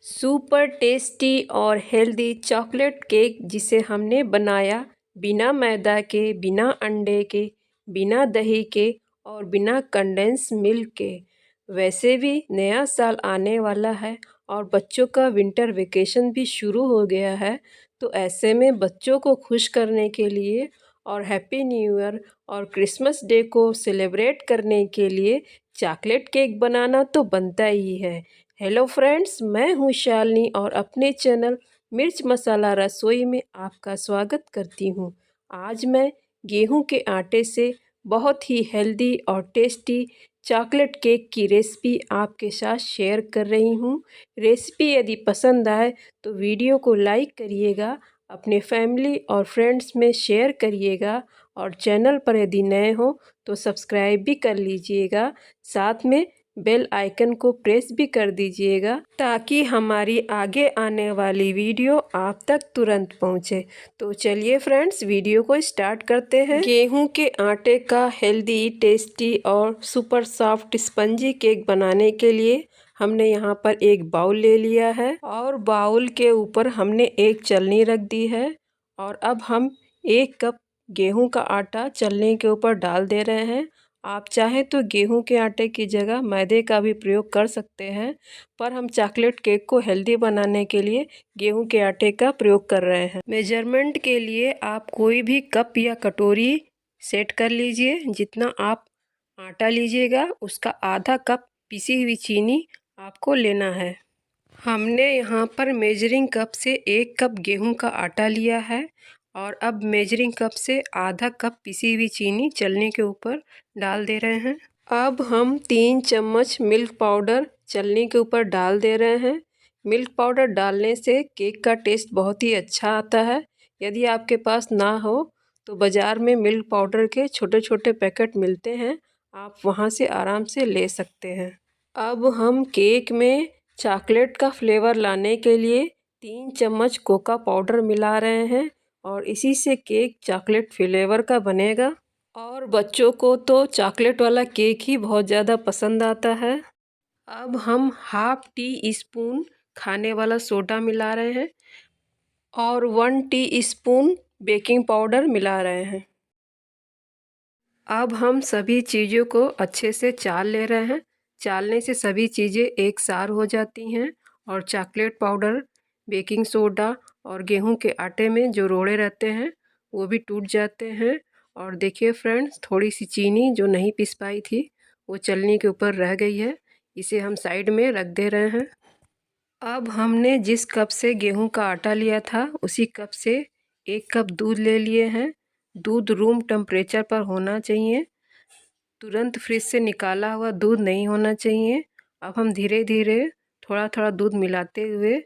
Super tasty और healthy chocolate cake जिसे हमने बनाया बिना मैदा के, बिना अंडे के, बिना दही के और बिना कंडेंस मिल्क के। वैसे भी नया साल आने वाला है और बच्चों का विंटर वेकेशन भी शुरू हो गया है, तो ऐसे में बच्चों को खुश करने के लिए और हैप्पी न्यू ईयर और क्रिसमस डे को सेलिब्रेट करने के लिए चॉकलेट केक बनाना तो बनता ही है। हेलो फ्रेंड्स, मैं हूँ शालिनी और अपने चैनल मिर्च मसाला रसोई में आपका स्वागत करती हूँ। आज मैं गेहूं के आटे से बहुत ही हेल्दी और टेस्टी चॉकलेट केक की रेसिपी आपके साथ शेयर कर रही हूँ। रेसिपी यदि पसंद आए तो वीडियो को लाइक करिएगा, अपने फैमिली और फ्रेंड्स में शेयर करिएगा और चैनल पर यदि नए हो तो सब्सक्राइब भी कर लीजिएगा। साथ में बेल आइकन को प्रेस भी कर दीजिएगा ताकि हमारी आगे आने वाली वीडियो आप तक तुरंत पहुंचे। तो चलिए फ्रेंड्स, वीडियो को स्टार्ट करते हैं। गेहूं के आटे का हेल्दी, टेस्टी और सुपर सॉफ्ट स्पंजी केक बनाने के लिए हमने यहाँ पर एक बाउल ले लिया है और बाउल के ऊपर हमने एक चलनी रख दी है और अब हम 1 कप गेहूं का आटा चलनी के ऊपर डाल दे रहे हैं। आप चाहें तो गेहूं के आटे की जगह मैदे का भी प्रयोग कर सकते हैं, पर हम चॉकलेट केक को हेल्दी बनाने के लिए गेहूं के आटे का प्रयोग कर रहे हैं। मेजरमेंट के लिए आप कोई भी कप या कटोरी सेट कर लीजिए। जितना आप आटा लीजिएगा उसका आधा कप पिसी हुई चीनी आपको लेना है। हमने यहाँ पर मेजरिंग कप से 1 कप गेहूं का आटा लिया है और अब मेजरिंग कप से आधा कप पिसी हुई चीनी चलनी के ऊपर डाल दे रहे हैं। अब हम 3 चम्मच मिल्क पाउडर चलनी के ऊपर डाल दे रहे हैं। मिल्क पाउडर डालने से केक का टेस्ट बहुत ही अच्छा आता है। यदि आपके पास ना हो तो बाज़ार में मिल्क पाउडर के छोटे छोटे पैकेट मिलते हैं, आप वहाँ से आराम से ले सकते हैं। अब हम केक में चॉकलेट का फ्लेवर लाने के लिए 3 चम्मच कोका पाउडर मिला रहे हैं और इसी से केक चॉकलेट फ्लेवर का बनेगा और बच्चों को तो चॉकलेट वाला केक ही बहुत ज़्यादा पसंद आता है। अब हम हाफ टी स्पून खाने वाला सोडा मिला रहे हैं और 1 टीस्पून बेकिंग पाउडर मिला रहे हैं। अब हम सभी चीज़ों को अच्छे से चाल ले रहे हैं। चालने से सभी चीज़ें एक सार हो जाती हैं और चॉकलेट पाउडर, बेकिंग सोडा और गेहूं के आटे में जो रोड़े रहते हैं वो भी टूट जाते हैं। और देखिए फ्रेंड्स, थोड़ी सी चीनी जो नहीं पिस पाई थी वो चलनी के ऊपर रह गई है, इसे हम साइड में रख दे रहे हैं। अब हमने जिस कप से गेहूं का आटा लिया था उसी कप से 1 कप दूध ले लिए हैं। दूध रूम टेम्परेचर पर होना चाहिए, तुरंत फ्रिज से निकाला हुआ दूध नहीं होना चाहिए। अब हम धीरे धीरे थोड़ा थोड़ा दूध मिलाते हुए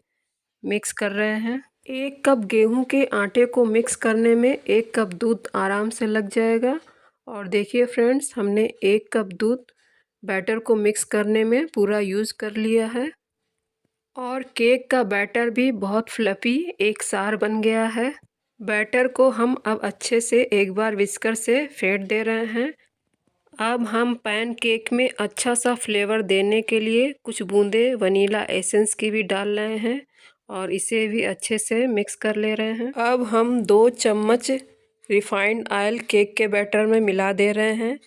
मिक्स कर रहे हैं। 1 कप गेहूं के आटे को मिक्स करने में 1 कप दूध आराम से लग जाएगा। और देखिए फ्रेंड्स, हमने 1 कप दूध बैटर को मिक्स करने में पूरा यूज़ कर लिया है और केक का बैटर भी बहुत फ्लफी एक सार बन गया है। बैटर को हम अब अच्छे से एक बार विस्कर से फेंट दे रहे हैं। अब हम पैन केक में अच्छा सा फ्लेवर देने के लिए कुछ बूंदे वनीला एसेंस की भी डाल रहे हैं और इसे भी अच्छे से मिक्स कर ले रहे हैं। अब हम 2 चम्मच रिफाइंड ऑयल केक के बैटर में मिला दे रहे हैं।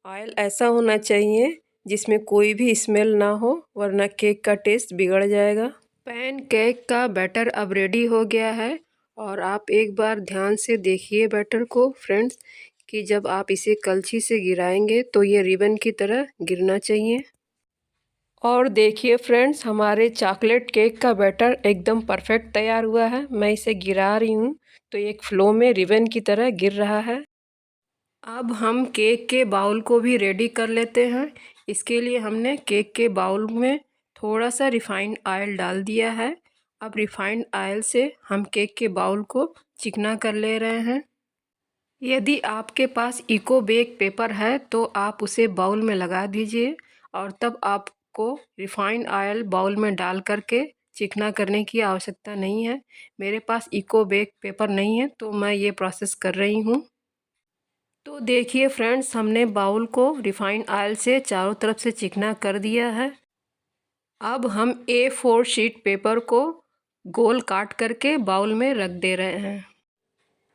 ऑयल ऐसा होना चाहिए जिसमें कोई भी स्मेल ना हो, वरना केक का टेस्ट बिगड़ जाएगा। पैन केक का बैटर अब रेडी हो गया है और आप एक बार ध्यान से देखिए बैटर को फ्रेंड्स, कि जब आप इसे कलछी से गिराएंगे तो ये रिबन की तरह गिरना चाहिए। और देखिए फ्रेंड्स, हमारे चॉकलेट केक का बैटर एकदम परफेक्ट तैयार हुआ है। मैं इसे गिरा रही हूँ तो एक फ्लो में रिबन की तरह गिर रहा है। अब हम केक के बाउल को भी रेडी कर लेते हैं। इसके लिए हमने केक के बाउल में थोड़ा सा रिफाइंड ऑयल डाल दिया है। अब रिफाइंड ऑयल से हम केक के बाउल को चिकना कर ले रहे हैं। यदि आपके पास इको बेक पेपर है तो आप उसे बाउल में लगा दीजिए और तब आपको रिफाइंड ऑयल बाउल में डाल करके चिकना करने की आवश्यकता नहीं है। मेरे पास इको बेक पेपर नहीं है तो मैं ये प्रोसेस कर रही हूँ। तो देखिए फ्रेंड्स, हमने बाउल को रिफाइंड ऑयल से चारों तरफ से चिकना कर दिया है। अब हम A4 शीट पेपर को गोल काट करके बाउल में रख दे रहे हैं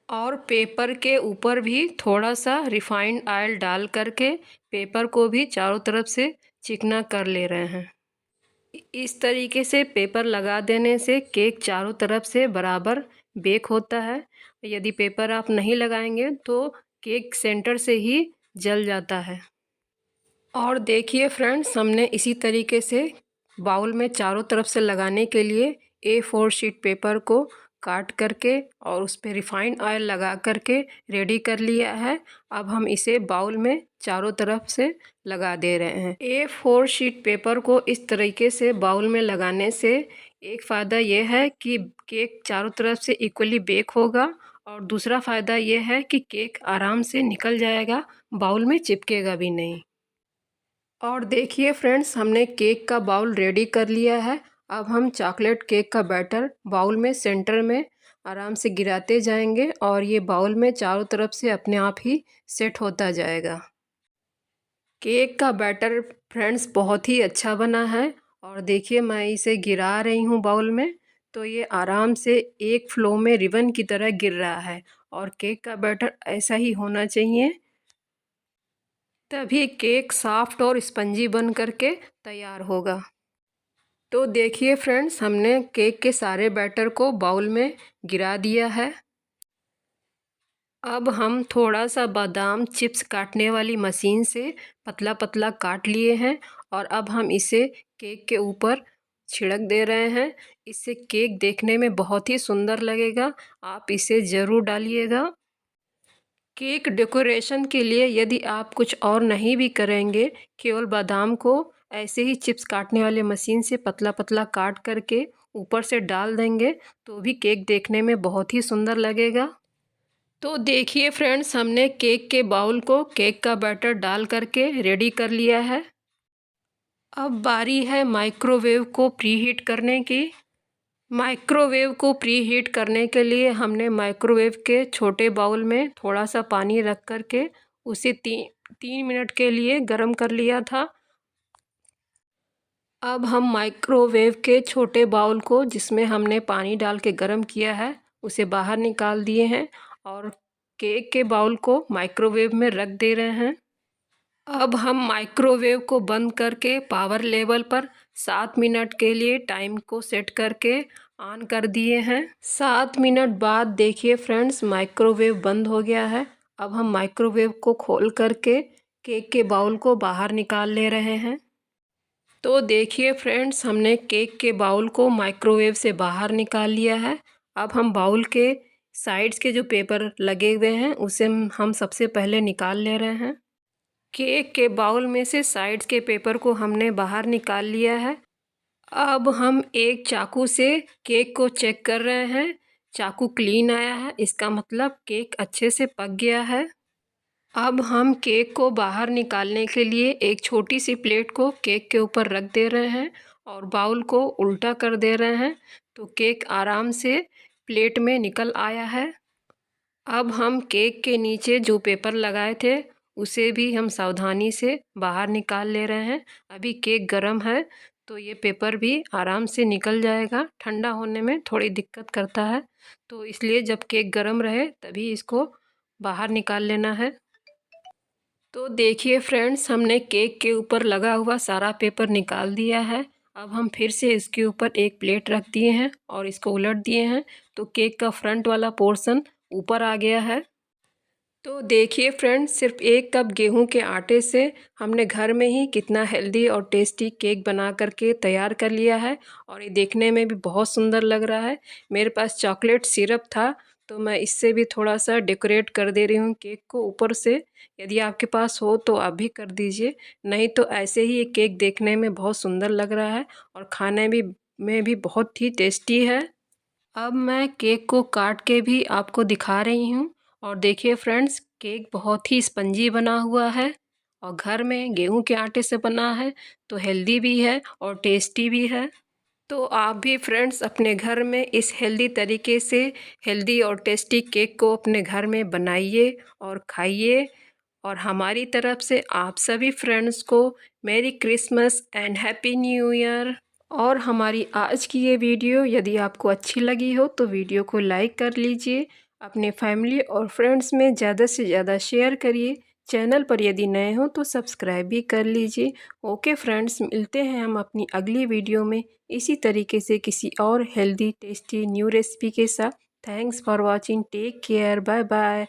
और पेपर के ऊपर भी थोड़ा सा रिफाइंड ऑयल डाल करके पेपर को भी चारों तरफ से चिकना कर ले रहे हैं। इस तरीके से पेपर लगा देने से केक चारों तरफ से बराबर बेक होता है। यदि पेपर आप नहीं लगाएंगे तो केक सेंटर से ही जल जाता है। और देखिए फ्रेंड्स, हमने इसी तरीके से बाउल में चारों तरफ से लगाने के लिए A4 शीट पेपर को काट करके और उस पर रिफाइंड ऑयल लगा करके रेडी कर लिया है। अब हम इसे बाउल में चारों तरफ से लगा दे रहे हैं। A4 शीट पेपर को इस तरीके से बाउल में लगाने से एक फ़ायदा यह है कि केक चारों तरफ से इक्वली बेक होगा और दूसरा फ़ायदा यह है कि केक आराम से निकल जाएगा, बाउल में चिपकेगा भी नहीं। और देखिए फ्रेंड्स, हमने केक का बाउल रेडी कर लिया है। अब हम चॉकलेट केक का बैटर बाउल में सेंटर में आराम से गिराते जाएंगे और ये बाउल में चारों तरफ से अपने आप ही सेट होता जाएगा। केक का बैटर फ्रेंड्स बहुत ही अच्छा बना है और देखिए मैं इसे गिरा रही हूँ बाउल में, तो ये आराम से एक फ्लो में रिबन की तरह गिर रहा है और केक का बैटर ऐसा ही होना चाहिए, तभी केक सॉफ्ट और स्पंजी बन करके तैयार होगा। तो देखिए फ्रेंड्स, हमने केक के सारे बैटर को बाउल में गिरा दिया है। अब हम थोड़ा सा बादाम चिप्स काटने वाली मशीन से पतला पतला काट लिए हैं और अब हम इसे केक के ऊपर छिड़क दे रहे हैं। इससे केक देखने में बहुत ही सुंदर लगेगा, आप इसे ज़रूर डालिएगा। केक डेकोरेशन के लिए यदि आप कुछ और नहीं भी करेंगे, केवल बादाम को ऐसे ही चिप्स काटने वाले मशीन से पतला पतला काट करके ऊपर से डाल देंगे तो भी केक देखने में बहुत ही सुंदर लगेगा। तो देखिए फ्रेंड्स, हमने केक के बाउल को केक का बैटर डाल करके रेडी कर लिया है। अब बारी है माइक्रोवेव को प्रीहीट करने की। माइक्रोवेव को प्रीहीट करने के लिए हमने माइक्रोवेव के छोटे बाउल में थोड़ा सा पानी रख करके उसे 3 मिनट के लिए गर्म कर लिया था। अब हम माइक्रोवेव के छोटे बाउल को, जिसमें हमने पानी डाल के गर्म किया है, उसे बाहर निकाल दिए हैं और केक के बाउल को माइक्रोवेव में रख दे रहे हैं। अब हम माइक्रोवेव को बंद करके पावर लेवल पर 7 मिनट के लिए टाइम को सेट करके ऑन कर दिए हैं। 7 मिनट बाद देखिए फ्रेंड्स, माइक्रोवेव बंद हो गया है। अब हम माइक्रोवेव को खोल करके केक के बाउल को बाहर निकाल ले रहे हैं। तो देखिए फ्रेंड्स, हमने केक के बाउल को माइक्रोवेव से बाहर निकाल लिया है। अब हम बाउल के साइड्स के जो पेपर लगे हुए हैं उसे हम सबसे पहले निकाल ले रहे हैं। केक के बाउल में से साइड्स के पेपर को हमने बाहर निकाल लिया है। अब हम एक चाकू से केक को चेक कर रहे हैं। चाकू क्लीन आया है, इसका मतलब केक अच्छे से पक गया है। अब हम केक को बाहर निकालने के लिए एक छोटी सी प्लेट को केक के ऊपर रख दे रहे हैं और बाउल को उल्टा कर दे रहे हैं, तो केक आराम से प्लेट में निकल आया है। अब हम केक के नीचे जो पेपर लगाए थे उसे भी हम सावधानी से बाहर निकाल ले रहे हैं। अभी केक गर्म है तो ये पेपर भी आराम से निकल जाएगा। ठंडा होने में थोड़ी दिक्कत करता है, तो इसलिए जब केक गर्म रहे तभी इसको बाहर निकाल लेना है। तो देखिए फ्रेंड्स, हमने केक के ऊपर लगा हुआ सारा पेपर निकाल दिया है। अब हम फिर से इसके ऊपर एक प्लेट रख दिए हैं और इसको उलट दिए हैं, तो केक का फ्रंट वाला पोर्शन ऊपर आ गया है। तो देखिए फ्रेंड्स, सिर्फ 1 कप गेहूं के आटे से हमने घर में ही कितना हेल्दी और टेस्टी केक बना करके तैयार कर लिया है और ये देखने में भी बहुत सुंदर लग रहा है। मेरे पास चॉकलेट सिरप था तो मैं इससे भी थोड़ा सा डेकोरेट कर दे रही हूँ केक को ऊपर से। यदि आपके पास हो तो आप भी कर दीजिए, नहीं तो ऐसे ही ये केक देखने में बहुत सुंदर लग रहा है और खाने में भी बहुत ही टेस्टी है। अब मैं केक को काट के भी आपको दिखा रही हूँ और देखिए फ्रेंड्स, केक बहुत ही स्पंजी बना हुआ है और घर में गेहूं के आटे से बना है तो हेल्दी भी है और टेस्टी भी है। तो आप भी फ्रेंड्स अपने घर में इस हेल्दी तरीके से हेल्दी और टेस्टी केक को अपने घर में बनाइए और खाइए। और हमारी तरफ से आप सभी फ्रेंड्स को मेरी Christmas and happy new year. और हमारी आज की ये वीडियो यदि आपको अच्छी लगी हो तो वीडियो को लाइक कर लीजिए, अपने फैमिली और फ्रेंड्स में ज़्यादा से ज़्यादा शेयर करिए। चैनल पर यदि नए हो तो सब्सक्राइब भी कर लीजिए। ओके फ्रेंड्स, मिलते हैं हम अपनी अगली वीडियो में इसी तरीके से किसी और हेल्दी टेस्टी न्यू रेसिपी के साथ। Thanks for watching, take care, bye bye.